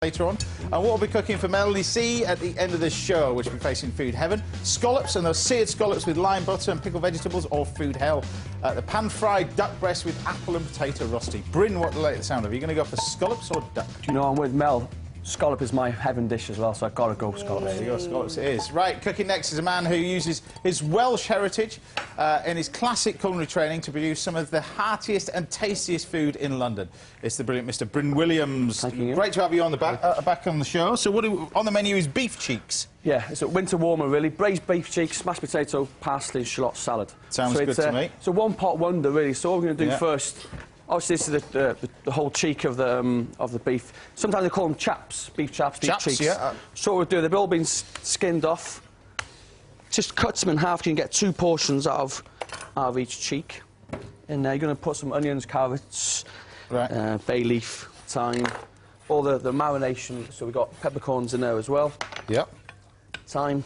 later on. And what we'll be cooking for Melanie C at the end of this show, which will be facing food heaven. Scallops, and those seared scallops with lime butter and pickled vegetables, or food hell. The pan-fried duck breast with apple and potato rusty. Bryn, what do you like the sound of? Are you going to go for scallops or duck? Do you know, I'm with Mel. Scallop is my heaven dish as well, so I've got to go scallops. There you go, scallops it is. Right, cooking next is a man who uses his Welsh heritage and his classic culinary training to produce some of the heartiest and tastiest food in London. It's the brilliant Mr. Bryn Williams. Thank you. Great to have you on the back on the show. So what on the menu is beef cheeks. Yeah, it's a winter warmer really. Braised beef cheeks, mashed potato, parsley, shallot salad. Sounds good to me. It's a one-pot wonder really. So what we're going to do first. Obviously, this is the whole cheek of the beef. Sometimes they call them chaps, beef chaps, beef cheeks. Yeah. So what we'll do, they've all been skinned off. Just cut them in half. You can get 2 portions out of each cheek. And you're going to put some onions, carrots, bay leaf, thyme, all the marination. So we've got peppercorns in there as well. Yep. Thyme.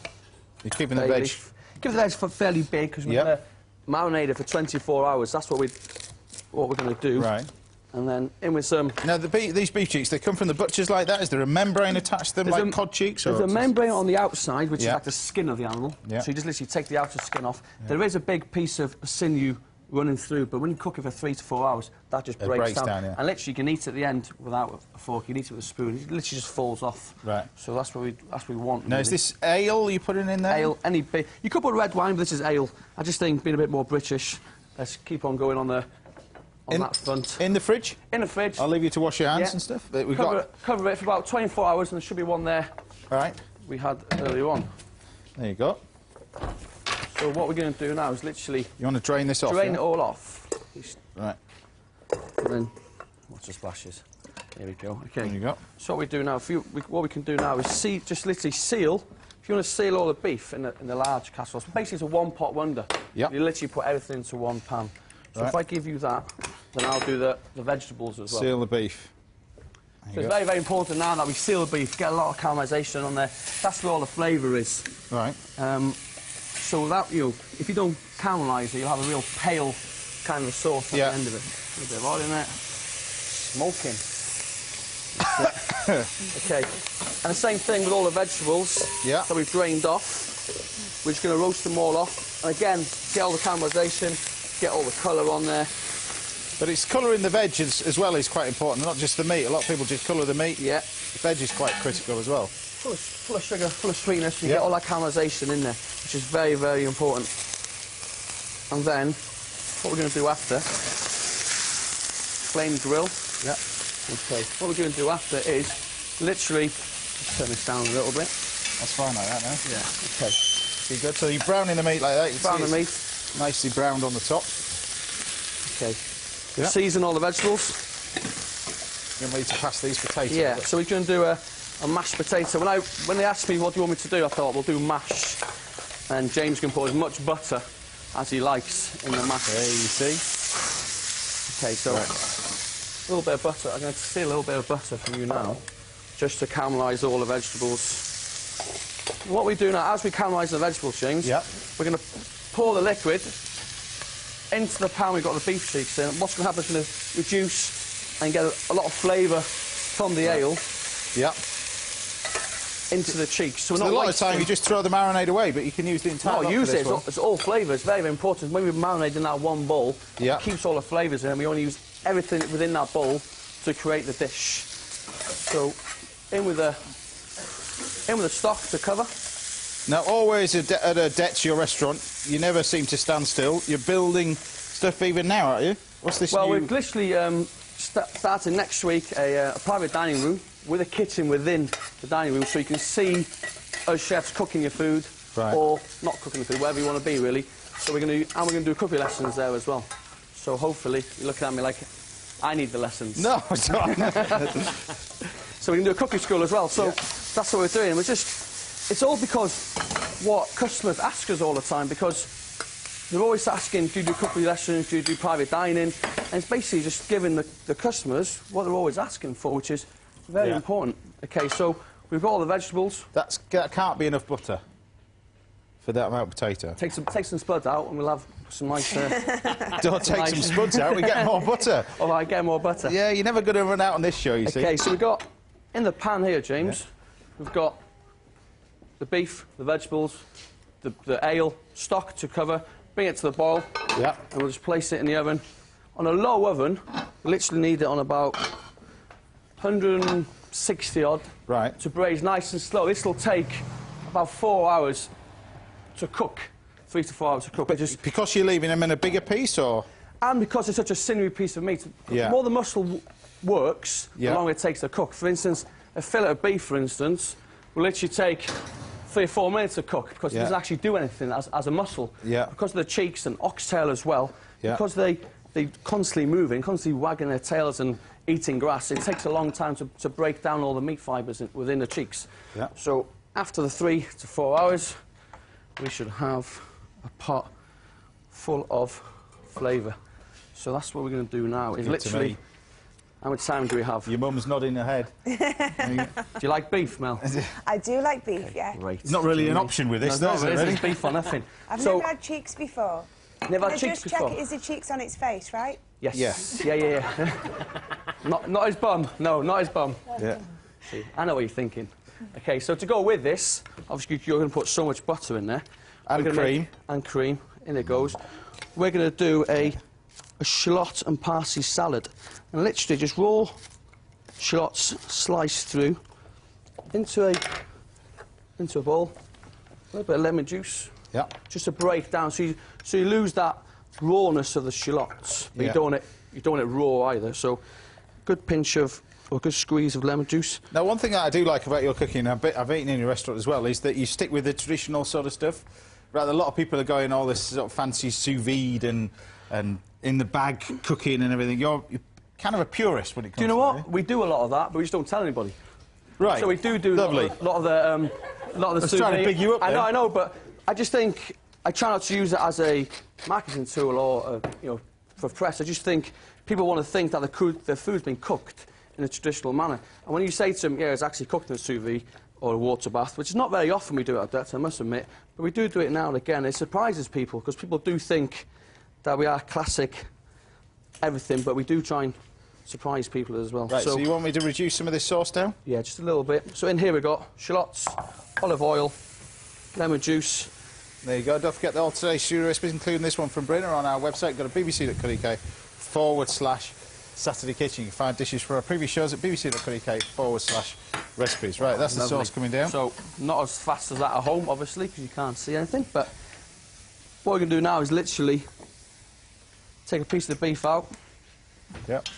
You're keeping the veg. Leaf. Keep the veg fairly big because we're going to marinate it for 24 hours. That's what we're going to do. Right. And then in with some... Now, these beef cheeks, they come from the butchers like that? Is there a membrane attached to them, like cod cheeks? There's a membrane on the outside, which is like the skin of the animal. So you just literally take the outer skin off. There is a big piece of sinew running through, but when you cook it for 3 to 4 hours, that just breaks down. And literally, you can eat it at the end without a fork. You can eat it with a spoon. It literally just falls off. Right. So that's what we want. Now, is this ale you putting in there? Ale, you could put red wine, but this is ale. I just think being a bit more British, let's keep on going on that front. In the fridge? In the fridge. I'll leave you to wash your hands and stuff. Cover it for about 24 hours, and there should be one there. All right. We had earlier on. There you go. So what we're going to do now is literally... You want to drain this off? Drain it all off. Right. And then... Watch the splashes. There we go. Okay. There you go. So what we do now, what we can do now is just literally seal. If you want to seal all the beef in the large casserole, so basically it's a one-pot wonder. Yep. You literally put everything into one pan. So if I give you that, then I'll do the vegetables as well. Seal the beef. So it's very, very important now that we seal the beef, get a lot of caramelisation on there. That's where all the flavour is. Right. So without if you don't caramelise it, you'll have a real pale kind of sauce at the end of it. A little bit of oil in there. Smoking. Okay. And the same thing with all the vegetables that we've drained off. We're just going to roast them all off. And again, get all the caramelisation, get all the colour on there. But it's colouring the veg as well is quite important, not just the meat. A lot of people just colour the meat. Yeah. The veg is quite critical as well. Full of sugar, full of sweetness. You get all that caramelisation in there, which is very, very important. And then, what we're going to do after, flame grill. Yeah. Okay. What we're going to do after is literally turn this down a little bit. That's fine like that now. Yeah. Okay. See, good. So you're browning the meat like that. Brown the meat. Nicely browned on the top. Okay. Yep. Season all the vegetables. You're going to pass these potatoes. Yeah. So we're going to do a mashed potato. When they asked me what do you want me to do, I thought we'll do mash, and James can put as much butter as he likes in the mash. There you see. Okay. So a little bit of butter. I'm going to steal a little bit of butter from you now, just to caramelise all the vegetables. What we do now, as we caramelise the vegetables, James, we're going to pour the liquid into the pan we've got the beef cheeks in. What's going to happen is going to reduce and get a lot of flavour from the ale into the cheeks. So a lot of time you just throw the marinade away, but you can use the entire lot. Use it. It's all flavour. It's very, very important. When we marinate in that one bowl, it keeps all the flavours in, and we only use everything within that bowl to create the dish. So in with the stock to cover. Now, always at a Dezio restaurant, you never seem to stand still. You're building stuff even now, aren't you? What's this Well, we're literally starting next week a private dining room with a kitchen within the dining room, so you can see us chefs cooking your food, or not cooking the food, wherever you want to be, really. So we're going to do cookery lessons there as well. So hopefully, you're looking at me like I need the lessons. No, it's not. So we can do a cookery school as well. So that's what we're doing. It's all because what customers ask us all the time, because they're always asking, do you do cookery lessons, do you do private dining? And it's basically just giving the customers what they're always asking for, which is very important. Okay, so we've got all the vegetables. That can't be enough butter for that amount of potato. Take some spuds out and we'll have some nice... Don't take some spuds out, we get more butter. Oh, I get more butter. Yeah, you're never going to run out on this show, you see. Okay, so we've got in the pan here, James, we've got the beef, the vegetables, the ale, stock to cover, bring it to the boil, and we'll just place it in the oven. On a low oven, we literally need it on about 160 odd to braise nice and slow. This will take about 4 hours to cook, 3 to 4 hours to cook. But just because you're leaving them in a bigger piece, or? And because it's such a sinewy piece of meat. The more the muscle works, the longer it takes to cook. For instance, a fillet of beef, for instance, will literally take 3 or 4 minutes to cook because it doesn't actually do anything as a muscle. Because of the cheeks and oxtail as well, because they're constantly moving, constantly wagging their tails and eating grass, it takes a long time to break down all the meat fibres within the cheeks. So after the 3 to 4 hours, we should have a pot full of flavour. So that's what we're going to do now. Is literally... How much time do we have? Your mum's nodding her head. Do you like beef, Mel? I do like beef, yeah. Great. It's not really an option with this, no, is it? It's beef or nothing. I've never had cheeks before. Never had cheeks before? Just check, is the cheeks on its face, right? Yes. Yeah. not his bum. No, not his bum. Yeah. See, I know what you're thinking. OK, so to go with this, obviously you're going to put so much butter in there. And cream. And cream. In it goes. We're going to do a shallot and parsley salad. And literally just raw shallots sliced through into a bowl. A little bit of lemon juice. Yeah. Just to break down, so you lose that rawness of the shallots, but you don't want it raw either. So, good pinch of or good squeeze of lemon juice. Now, one thing that I do like about your cooking, I've eaten in your restaurant as well, is that you stick with the traditional sort of stuff. Rather, a lot of people are going all this sort of fancy sous vide and in the bag cooking and everything. You're kind of a purist when it comes to Do you know what? We do a lot of that, but we just don't tell anybody. Right. So we do Lovely. a lot of the sous vide. Trying to big you up there. I know, but I just think I try not to use it as a marketing tool or for press. I just think people want to think that their food's been cooked in a traditional manner. And when you say to them, yeah, it's actually cooked in a sous vide or a water bath, which is not very often we do it at that, I must admit, but we do it now and again. It surprises people because people do think that we are classic everything, but we do try and surprise people as well. Right, so you want me to reduce some of this sauce down? Yeah, just a little bit. So in here we've got shallots, olive oil, lemon juice. There you go. Don't forget that all today's studio recipes, including this one from BRYN, are on our website. Go to bbc.co.uk/Saturday Kitchen. You can find dishes from our previous shows at bbc.co.uk/recipes. Right, that's the sauce coming down. So not as fast as that at home, obviously, because you can't see anything, but what we're going to do now is literally take a piece of the beef out. Yep.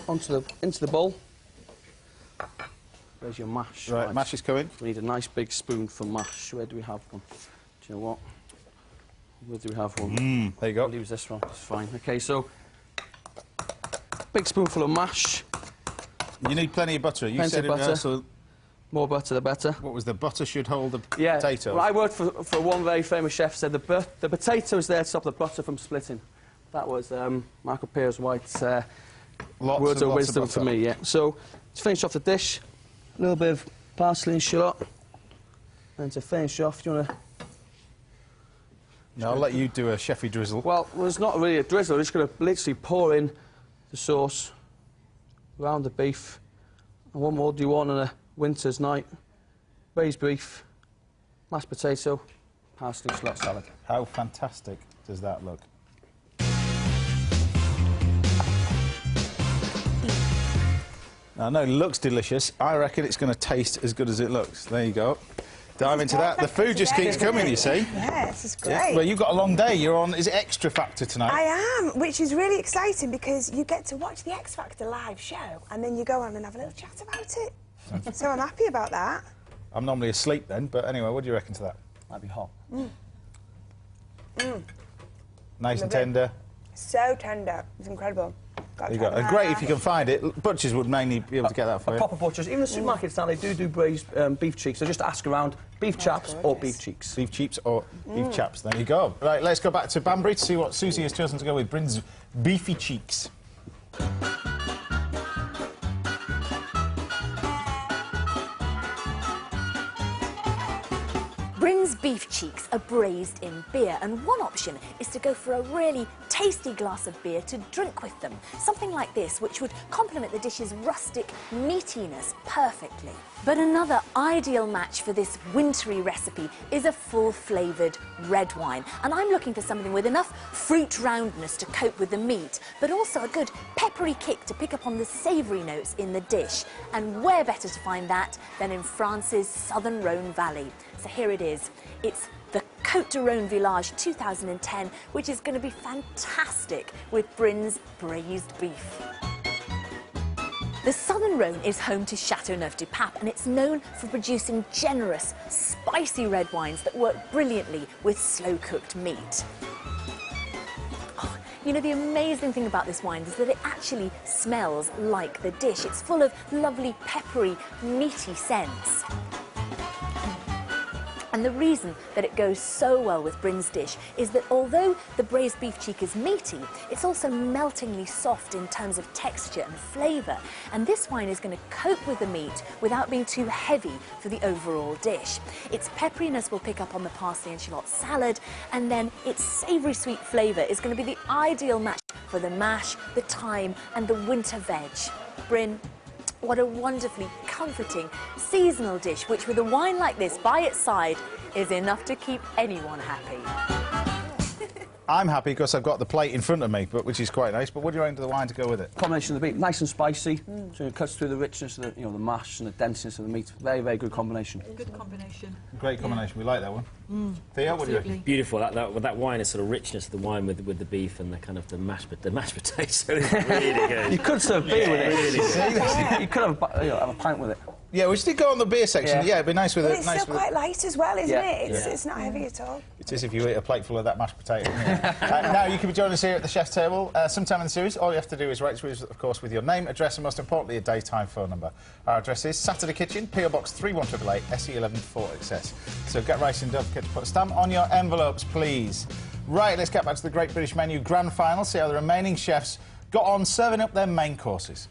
Into the bowl. There's your mash. Right, mash is coming. We need a nice big spoon for mash. Where do we have one? Do you know what? Where do we have one? There you go. I'll use this one. It's fine. OK, so big spoonful of mash. You need plenty of butter. You said it there, so more butter, the better. What was the butter should hold the potatoes? Well, I worked for one very famous chef. Said the potato is there to stop the butter from splitting. That was Michael Piers White's words of wisdom for me. Yeah. So to finish off the dish, a little bit of parsley and shallot, and to finish off, do you want to? No, I'll let you do a chefy drizzle. Well, it's not really a drizzle. I'm just going to literally pour in the sauce around the beef. And what more do you want on a winter's night? Braised beef, mashed potato, parsley and shallot salad. How fantastic does that look? I know it looks delicious. I reckon it's going to taste as good as it looks. There you go. Dive into that. The food just keeps coming, you see. Yeah, this is great. Yeah. Well, you've got a long day. You're on, is it Extra Factor tonight? I am, which is really exciting because you get to watch the X Factor live show and then you go on and have a little chat about it. So I'm happy about that. I'm normally asleep then, but anyway, what do you reckon to that? That'd be hot. Nice and tender. So tender. It's incredible. There you go. And great if you can find it. Butchers would mainly be able to get that for you. Proper butchers. Even the supermarkets now, they do braised beef cheeks. So just ask around beef chaps or beef cheeks. Beef cheeks or beef chaps. There you go. Right, let's go back to Banbury to see what Susie has chosen to go with. BRYN's beefy cheeks. BRYN's beef cheeks are braised in beer, and one option is to go for a really tasty glass of beer to drink with them. Something like this, which would complement the dish's rustic meatiness perfectly. But another ideal match for this wintry recipe is a full-flavoured red wine. And I'm looking for something with enough fruit roundness to cope with the meat, but also a good peppery kick to pick up on the savoury notes in the dish. And where better to find that than in France's southern Rhone Valley. So here it is. It's the Côte de Rhône Village 2010, which is going to be fantastic with BRYN's braised beef. The Southern Rhône is home to Châteauneuf-du-Pape, and it's known for producing generous, spicy red wines that work brilliantly with slow-cooked meat. Oh, you know, the amazing thing about this wine is that it actually smells like the dish. It's full of lovely, peppery, meaty scents. And the reason that it goes so well with BRYN's dish is that although the braised beef cheek is meaty, it's also meltingly soft in terms of texture and flavour. And this wine is going to cope with the meat without being too heavy for the overall dish. Its pepperiness will pick up on the parsley and shallot salad, and then its savoury sweet flavour is going to be the ideal match for the mash, the thyme and the winter veg. BRYN, what a wonderfully comforting seasonal dish, which with a wine like this by its side is enough to keep anyone happy. I'm happy because I've got the plate in front of me, which is quite nice. But what do you add to the wine to go with it? Combination of the beef, nice and spicy, so it cuts through the richness of the, the mash and the denseness of the meat. Very, very good combination. Good combination. Great combination. Yeah. We like that one. Theo, what do you reckon? Beautiful. That wine is sort of richness of the wine with the beef and the kind of the mashed potatoes. Is really good. You could serve beer with it. Really good. You could have, have a pint with it. Yeah, we did go on the beer section. Yeah, it'd be nice with Well, it. it's Nice still with quite light as well, isn't it? Yeah. It's not heavy at all. It is if you eat a plate full of that mashed potato. Now, you can be joining us here at the chef's table sometime in the series. All you have to do is write to us, of course, with your name, address and, most importantly, a daytime phone number. Our address is Saturday Kitchen, PO Box 31888, SE11 4XS. So get right in, don't forget to put a stamp on your envelopes, please. Right, let's get back to the Great British Menu Grand Final, see how the remaining chefs got on serving up their main courses.